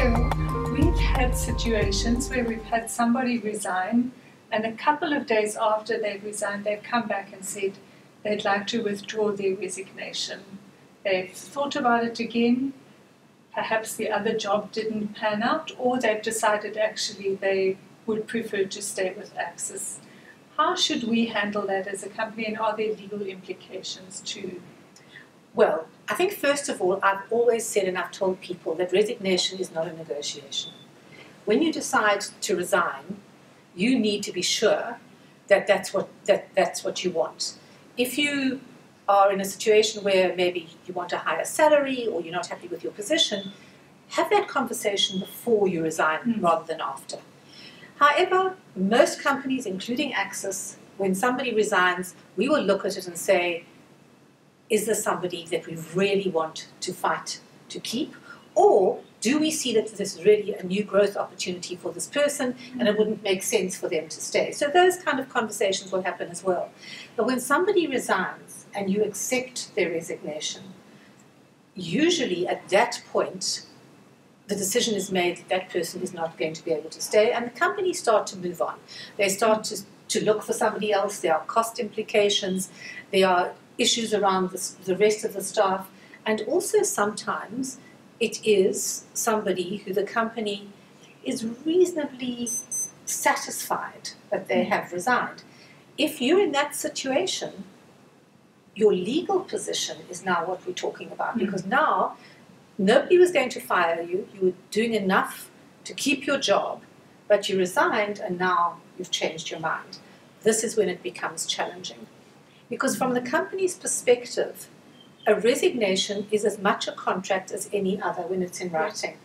Teryl, we've had situations where we've had somebody resign, and a couple of days after they've resigned, they've come back and said they'd like to withdraw their resignation. They've thought about it again, perhaps the other job didn't pan out, or they've decided actually they would prefer to stay with Accsys. How should we handle that as a company, and are there legal implications too? Well, I think first of all, I've always said and I've told people that resignation is not a negotiation. When you decide to resign, you need to be sure that that's what you want. If you are in a situation where maybe you want a higher salary or you're not happy with your position, have that conversation before you resign rather than after. However, most companies, including Accsys, when somebody resigns, we will look at it and say, is this somebody that we really want to fight to keep? Or do we see that this is really a new growth opportunity for this person and it wouldn't make sense for them to stay? So those kind of conversations will happen as well. But when somebody resigns and you accept their resignation, usually at that point, the decision is made that that person is not going to be able to stay, and the companies start to move on. They start to look for somebody else. There are cost implications. There are issues around the rest of the staff, and also sometimes it is somebody who the company is reasonably satisfied that they have resigned. If you're in that situation, your legal position is now what we're talking about, because now nobody was going to fire you. You were doing enough to keep your job, but you resigned and now you've changed your mind. This is when it becomes challenging. Because from the company's perspective, a resignation is as much a contract as any other when it's in writing.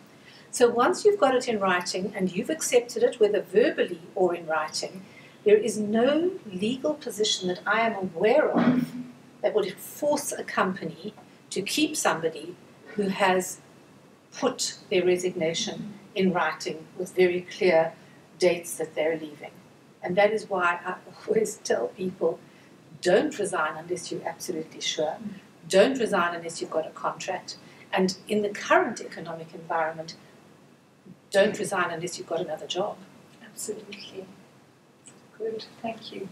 So once you've got it in writing and you've accepted it, whether verbally or in writing, there is no legal position that I am aware of that would force a company to keep somebody who has put their resignation in writing with very clear dates that they're leaving. And that is why I always tell people, don't resign unless you're absolutely sure. Don't resign unless you've got a contract. And in the current economic environment, don't resign unless you've got another job. Absolutely. Good. Thank you.